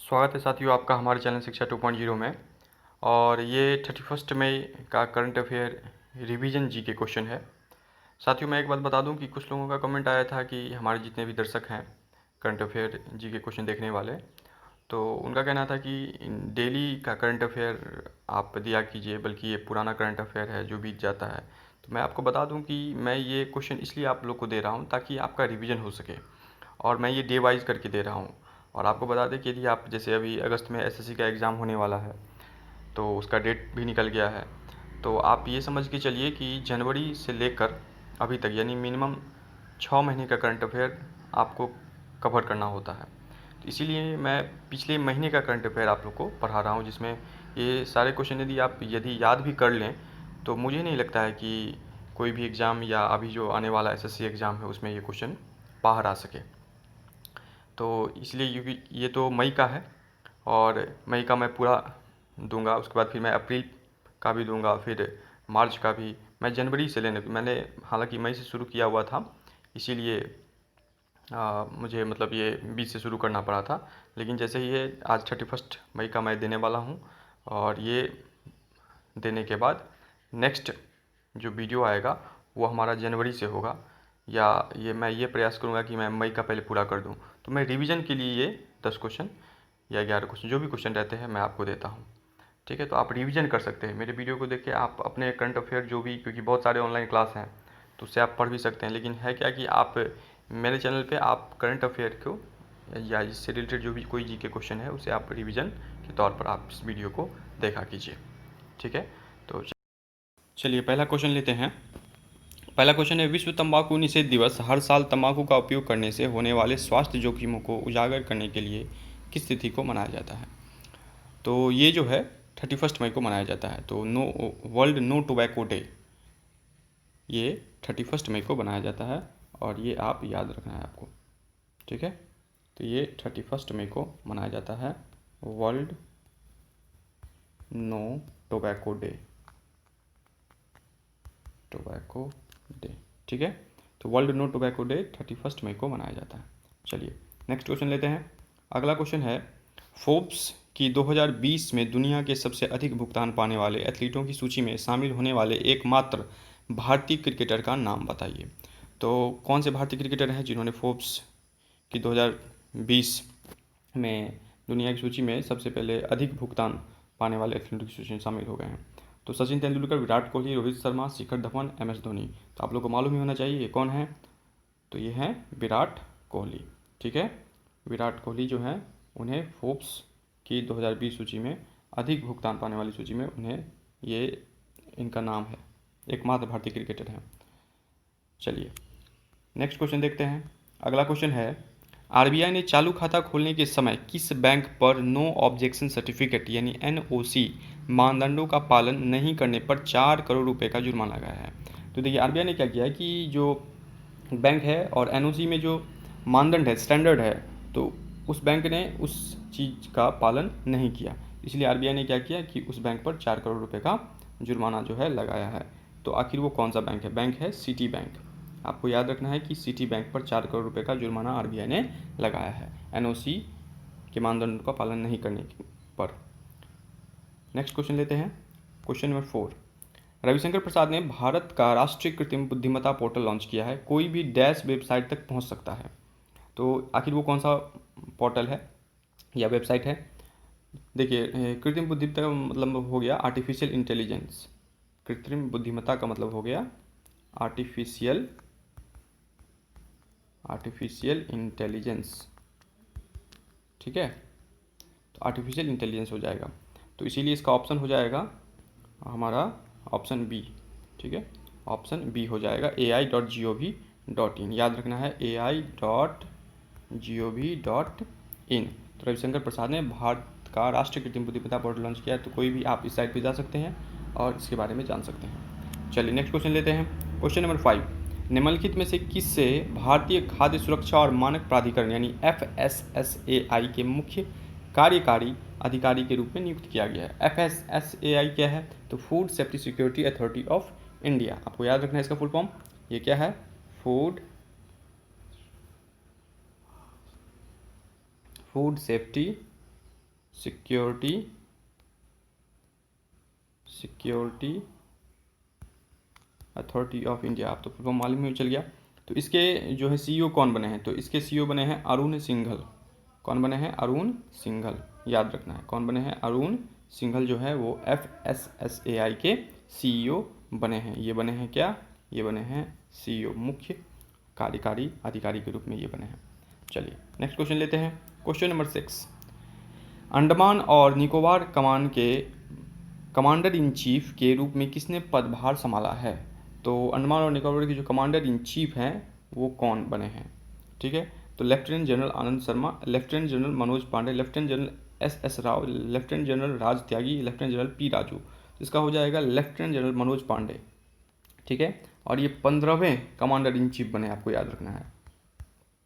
स्वागत है साथियों आपका हमारे चैनल शिक्षा 2.0 में। और ये 31 मई का करंट अफेयर रिवीजन जी के क्वेश्चन है। साथियों मैं एक बात बता दूं कि कुछ लोगों का कमेंट आया था कि हमारे जितने भी दर्शक हैं करंट अफेयर जी के क्वेश्चन देखने वाले, तो उनका कहना था कि डेली का करंट अफेयर आप दिया कीजिए, बल्कि ये पुराना करंट अफेयर है जो बीत जाता है। तो मैं आपको बता दूं कि मैं ये क्वेश्चन इसलिए आप लोग को दे रहा हूँ ताकि आपका रिवीजन हो सके, और मैं ये डे वाइज करके दे रहा हूँ। और आपको बता दें कि यदि आप जैसे अभी अगस्त में एसएससी का एग्ज़ाम होने वाला है, तो उसका डेट भी निकल गया है, तो आप ये समझ के चलिए कि जनवरी से लेकर अभी तक यानी मिनिमम 6 महीने का करंट अफेयर आपको कवर करना होता है। तो इसीलिए मैं पिछले महीने का करंट अफेयर आप लोग को पढ़ा रहा हूँ, जिसमें ये सारे क्वेश्चन यदि याद भी कर लें तो मुझे नहीं लगता है कि कोई भी एग्ज़ाम या अभी जो आने वाला एसएससी एग्ज़ाम है उसमें ये क्वेश्चन बाहर आ सके। तो इसलिए क्योंकि ये तो मई का है और मई का मैं पूरा दूंगा, उसके बाद फिर मैं अप्रैल का भी दूंगा, फिर मार्च का भी। मैं जनवरी से मैंने हालांकि मई से शुरू किया हुआ था, इसीलिए मुझे मतलब ये 20 से शुरू करना पड़ा था। लेकिन जैसे ही ये आज 31 मई का मैं देने वाला हूँ, और ये देने के बाद नेक्स्ट जो वीडियो आएगा वो हमारा जनवरी से होगा, या मैं ये प्रयास करूँगा कि मैं मई का पहले पूरा कर दूँ। तो मैं रिवीजन के लिए ये 10 क्वेश्चन या 11 क्वेश्चन जो भी क्वेश्चन रहते हैं मैं आपको देता हूँ। ठीक है, तो आप रिवीजन कर सकते हैं मेरे वीडियो को देख के। आप अपने करंट अफेयर जो भी, क्योंकि बहुत सारे ऑनलाइन क्लास हैं तो उससे आप पढ़ भी सकते हैं, लेकिन है क्या कि आप मेरे चैनल पे आप करंट अफेयर को या इससे रिलेटेड जो भी कोई जी के क्वेश्चन है उसे आप रिवीजन के तौर पर आप इस वीडियो को देखा कीजिए। ठीक है, तो चलिए पहला क्वेश्चन लेते हैं। पहला क्वेश्चन है, विश्व तंबाकू निषेध दिवस हर साल तंबाकू का उपयोग करने से होने वाले स्वास्थ्य जोखिमों को उजागर करने के लिए किस तिथि को मनाया जाता है? तो ये जो है 31 मई को मनाया जाता है। तो वर्ल्ड नो टोबैको डे ये 31 मई को मनाया जाता है, और ये आप याद रखना है आपको। ठीक है, तो ये 31 मई को मनाया जाता है, world no tobacco day. Tobacco day, ठीक है। तो वर्ल्ड नो टोबैको डे 31 मई को मनाया जाता है। चलिए नेक्स्ट क्वेश्चन लेते हैं। अगला क्वेश्चन है, फोर्ब्स की 2020 में दुनिया के सबसे अधिक भुगतान पाने वाले एथलीटों की सूची में शामिल होने वाले एकमात्र भारतीय क्रिकेटर का नाम बताइए। तो कौन से भारतीय क्रिकेटर हैं जिन्होंने फोर्ब्स की 2020 में दुनिया की सूची में सबसे पहले अधिक भुगतान पाने वाले एथलीटों की सूची में शामिल हो गए हैं? तो सचिन तेंदुलकर, विराट कोहली, रोहित शर्मा, शिखर धवन, एम एस धोनी। तो आप लोग को मालूम ही होना चाहिए ये कौन है। तो ये हैं विराट कोहली। ठीक है, विराट कोहली जो हैं उन्हें फोर्ब्स की 2020 सूची में अधिक भुगतान पाने वाली सूची में उन्हें ये इनका नाम है, एकमात्र भारतीय क्रिकेटर हैं। चलिए नेक्स्ट क्वेश्चन देखते हैं। अगला क्वेश्चन है, आरबीआई ने चालू खाता खोलने के समय किस बैंक पर नो ऑब्जेक्शन सर्टिफिकेट यानी एनओसी मानदंडों का पालन नहीं करने पर 4 करोड़ रुपए का जुर्माना लगाया है? तो देखिए आरबीआई ने क्या किया है कि जो बैंक है और एनओसी में जो मानदंड है, स्टैंडर्ड है, तो उस बैंक ने उस चीज़ का पालन नहीं किया, इसलिए आरबीआई ने क्या किया कि उस बैंक पर 4 करोड़ रुपए का जुर्माना जो है लगाया है। तो आखिर वो कौन सा बैंक है? बैंक है सिटी बैंक। आपको याद रखना है कि सिटी बैंक पर 4 करोड़ रुपए का जुर्माना आरबीआई ने लगाया है एनओसी के मानदंड का पालन नहीं करने पर। नेक्स्ट क्वेश्चन लेते हैं, क्वेश्चन नंबर 4। रविशंकर प्रसाद ने भारत का राष्ट्रीय कृत्रिम बुद्धिमत्ता पोर्टल लॉन्च किया है, कोई भी डैश वेबसाइट तक पहुंच सकता है। तो आखिर वो कौन सा पोर्टल है या वेबसाइट है? देखिए कृत्रिम बुद्धिमत्ता का मतलब हो गया आर्टिफिशियल इंटेलिजेंस। कृत्रिम बुद्धिमत्ता का मतलब हो गया आर्टिफिशियल इंटेलिजेंस। ठीक है, तो आर्टिफिशियल इंटेलिजेंस हो जाएगा, तो इसीलिए इसका ऑप्शन हो जाएगा हमारा ऑप्शन बी। ठीक है, ऑप्शन बी हो जाएगा ai.gov.in। याद रखना है ai.gov.in। तो रविशंकर प्रसाद ने भारत का राष्ट्रीय कृत्रिम बुद्धिमत्ता पोर्टल लॉन्च किया है, तो कोई भी आप इस साइट पर जा सकते हैं और इसके बारे में जान सकते हैं। चलिए नेक्स्ट क्वेश्चन लेते हैं, क्वेश्चन नंबर 5। निम्नलिखित में से किससे भारतीय खाद्य सुरक्षा और मानक प्राधिकरण यानी FSSAI के मुख्य कार्यकारी अधिकारी के रूप में नियुक्त किया गया है? FSSAI क्या है? तो food safety security authority of India. आपको याद रखना है इसका फुल फॉर्म, ये क्या है? Food safety security authority of India, आप तो फुल फॉर्म मालूम ही चल गया। तो इसके जो है सीईओ कौन बने हैं, तो इसके सीईओ बने हैं अरुण सिंघल। कौन बने हैं? अरुण सिंघल, याद रखना है कौन बने हैं, अरुण सिंघल जो है वो FSSAI के सीईओ बने हैं। ये बने हैं क्या? ये बने हैं सीईओ, मुख्य कार्यकारी अधिकारी के रूप में ये बने हैं। चलिए नेक्स्ट क्वेश्चन लेते हैं। क्वेश्चन नंबर 6, अंडमान और निकोबार कमान के कमांडर इन चीफ के रूप में किसने पदभार संभाला है? तो अंडमान और निकोबार के जो कमांडर इन चीफ हैं वो कौन बने हैं? ठीक है, तो lieutenant general Anand Sharma, lieutenant general Manoj Pande, lieutenant general SS Rao, lieutenant general Raj Tyagi, lieutenant general P Raju. इसका हो जाएगा लेफ्टिनेंट जनरल मनोज पांडे। ठीक है, और ये 15वें कमांडर इन चीफ बने, आपको याद रखना है।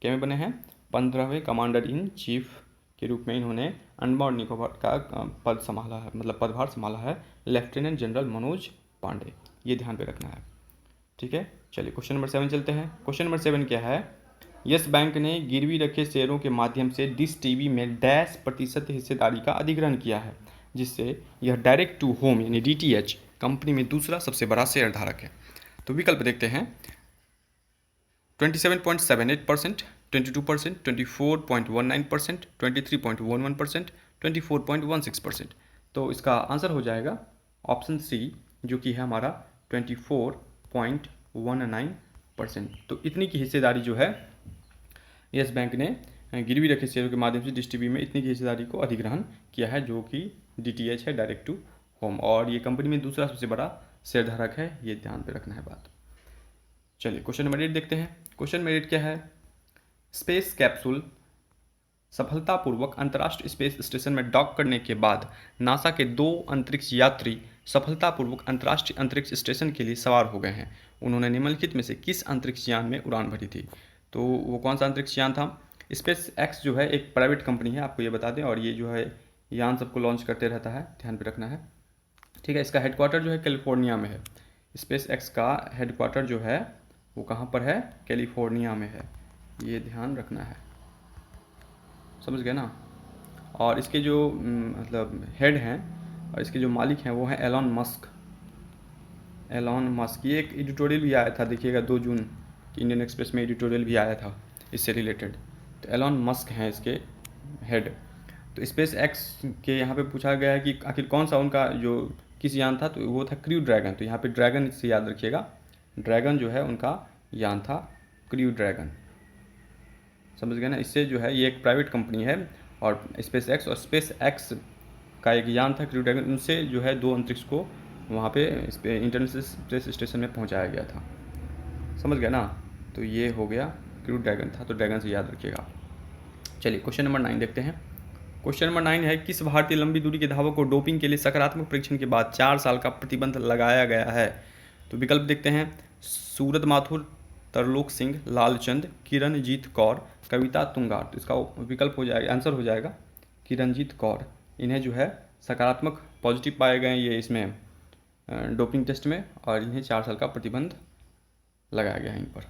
क्या में बने हैं? 15वें कमांडर इन चीफ के रूप में इन्होंने अंडमान और निकोबार का पद संभाला है, मतलब पदभार संभाला है, लेफ्टिनेंट जनरल मनोज पांडे। ये ध्यान पे रखना है। ठीक है, चलिए क्वेश्चन नंबर 7 चलते हैं। क्वेश्चन नंबर 7 क्या है? यस बैंक ने गिरवी रखे शेयरों के माध्यम से डिश टीवी में %% हिस्सेदारी का अधिग्रहण किया है, जिससे यह डायरेक्ट टू होम यानी DTH कंपनी में दूसरा सबसे बड़ा शेयर धारक है। तो विकल्प देखते हैं, 27.78%, 22%, 24.19%, 23.11%, 24.16%। तो इसका आंसर हो जाएगा ऑप्शन सी, जो कि है हमारा 24.19%। तो इतनी की हिस्सेदारी जो है यस बैंक ने गिरवी रखे शेयरों के माध्यम से डिश टीवी में इतनी की हिस्सेदारी को अधिग्रहण किया है, जो कि DTH है, डायरेक्ट टू होम, और ये कंपनी में दूसरा सबसे बड़ा शेयर धारक है। ये ध्यान पे रखना है बात। चलिए क्वेश्चन नंबर 8 देखते हैं। क्वेश्चन नंबर 8 क्या है? स्पेस कैप्सूल सफलतापूर्वक अंतर्राष्ट्रीय स्पेस स्टेशन में डॉक करने के बाद नासा के 2 अंतरिक्ष यात्री सफलतापूर्वक अंतर्राष्ट्रीय अंतरिक्ष स्टेशन के लिए सवार हो गए हैं। उन्होंने निम्नलिखित में से किस अंतरिक्ष यान में उड़ान भरी थी? तो वो कौन सा अंतरिक्ष यान था? स्पेस एक्स जो है एक प्राइवेट कंपनी है, आपको ये बता दें, और ये जो है यान सबको लॉन्च करते रहता है, ध्यान पे रखना है। ठीक है, इसका हेडक्वार्टर जो है कैलिफोर्निया में है। स्पेस एक्स का हेडक्वार्टर जो है वो कहाँ पर है? कैलिफोर्निया में है, ये ध्यान रखना है। समझ गए ना? और इसके जो मतलब हेड हैं और इसके जो मालिक हैं वो हैं एलॉन मस्क। एलॉन मस्क, ये एक एडिटोरियल भी आया था, देखिएगा 2 जून की इंडियन एक्सप्रेस में एडिटोरियल भी आया था इससे रिलेटेड। तो एलॉन मस्क हैं इसके हेड। तो स्पेस एक्स के यहाँ पे पूछा गया है कि आखिर कौन सा उनका जो किस यान था, तो वो था क्रू ड्रैगन। तो यहाँ पे ड्रैगन से याद रखिएगा, ड्रैगन जो है उनका यान था, क्रू ड्रैगन। समझ गए ना? इससे जो है ये एक प्राइवेट कंपनी है, और स्पेस एक्स और स्पेस एक्स का एक यान था क्रू ड्रैगन, उनसे जो है 2 अंतरिक्ष को वहाँ पे इंटरनेशनल स्पेस स्टेशन में पहुँचाया गया था। समझ गया ना? तो ये हो गया क्रू ड्रैगन था, तो ड्रैगन से याद रखिएगा। चलिए क्वेश्चन नंबर 9 देखते हैं। क्वेश्चन नंबर 9 है, किस भारतीय लंबी दूरी के धावक को डोपिंग के लिए सकारात्मक परीक्षण के बाद 4 साल का प्रतिबंध लगाया गया है? तो विकल्प देखते हैं, सूरत माथुर, तरलोक सिंह, लालचंद, किरणजीत कौर, कविता तुंगार। तो इसका विकल्प हो जाएगा, आंसर हो जाएगा किरणजीत कौर। इन्हें जो है सकारात्मक पॉजिटिव पाए गए ये इसमें डोपिंग टेस्ट में, और इन्हें 4 साल का प्रतिबंध लगाया गया है इन पर।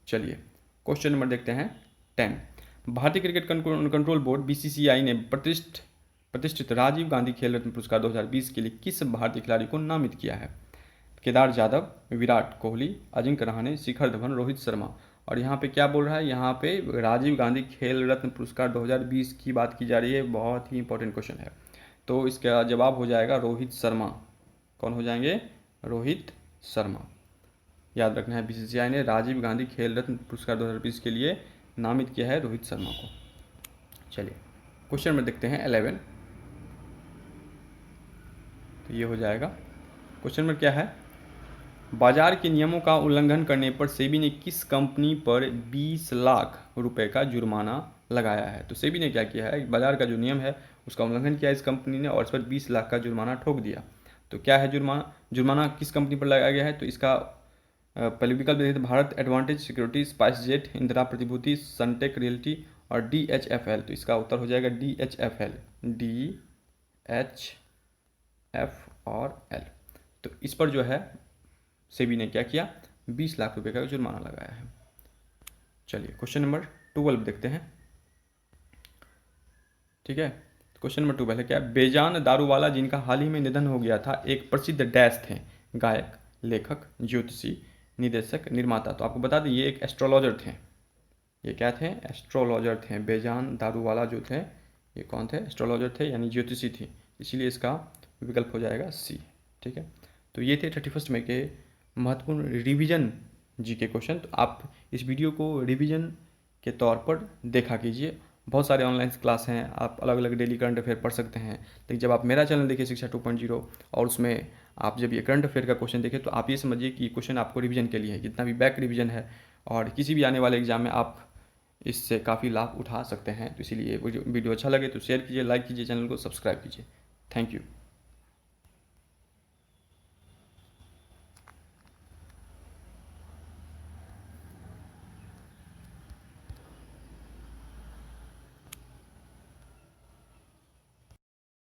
चलिए क्वेश्चन नंबर देखते हैं 10। भारतीय क्रिकेट कंट्रोल बोर्ड BCCI ने प्रतिष्ठित राजीव गांधी खेल रत्न पुरस्कार 2020 के लिए किस भारतीय खिलाड़ी को नामित किया है? केदार जाधव, विराट कोहली, अजिंक्य रहाणे, शिखर धवन, रोहित शर्मा। और यहाँ पे क्या बोल रहा है? यहाँ पे राजीव गांधी खेल रत्न पुरस्कार 2020 की बात की जा रही है, बहुत ही इंपॉर्टेंट क्वेश्चन है। तो इसका जवाब हो जाएगा रोहित शर्मा। कौन हो जाएंगे? रोहित शर्मा। याद रखना है, BCCI ने राजीव गांधी खेल रत्न पुरस्कार 2020 के लिए नामित किया है रोहित शर्मा को। चलिए क्वेश्चन में देखते हैं 11। तो ये हो जाएगा क्वेश्चन में क्या है? बाजार के नियमों का उल्लंघन करने पर सेबी ने किस कंपनी पर 20 लाख रुपए का जुर्माना लगाया है? तो सेबी ने क्या किया है, बाजार का जो नियम है उसका उल्लंघन किया इस कंपनी ने, और इस पर 20 लाख का जुर्माना ठोक दिया। तो क्या है जुर्माना? जुर्माना किस कंपनी पर लगाया गया है? तो इसका पहले विकल्प देते Bharat advantage securities, SpiceJet, Indira प्रतिभूति, सनटेक रियल्टी और DHFL। तो इसका उत्तर हो जाएगा DHFL, DHF और L। तो इस पर जो है सेबी ने क्या किया? 20 लाख रुपए का जुर्माना लगाया है। चलिए क्वेश्चन नंबर 12 देखते हैं। ठीक है, क्वेश्चन नंबर 12 क्या है, बेजान दारूवाला जिनका हाल ही में निधन हो गया था एक प्रसिद्ध डैश थे, गायक, लेखक, ज्योतिषी, निदेशक, निर्माता। तो आपको बता दें ये एक एस्ट्रोलॉजर थे। ये क्या थे? एस्ट्रोलॉजर थे। बेजान दारूवाला जो थे ये कौन थे? एस्ट्रोलॉजर थे यानी ज्योतिषी थी, इसीलिए इसका विकल्प हो जाएगा सी। ठीक है, तो ये थे 31 मई के महत्वपूर्ण रिवीजन जी के क्वेश्चन। तो आप इस वीडियो को रिवीजन के तौर पर देखा कीजिए। बहुत सारे ऑनलाइन क्लास हैं, आप अलग अलग डेली करंट अफेयर पढ़ सकते हैं। लेकिन जब आप मेरा चैनल देखिए शिक्षा 2.0 और उसमें आप जब ये करंट अफेयर का क्वेश्चन देखें तो आप ये समझिए कि क्वेश्चन आपको रिवीजन के लिए है, जितना भी बैक रिवीजन है, और किसी भी आने वाले एग्जाम में आप इससे काफ़ी लाभ उठा सकते हैं। तो इसीलिए वीडियो अच्छा लगे तो शेयर कीजिए, लाइक कीजिए, चैनल को सब्सक्राइब कीजिए। Thank you.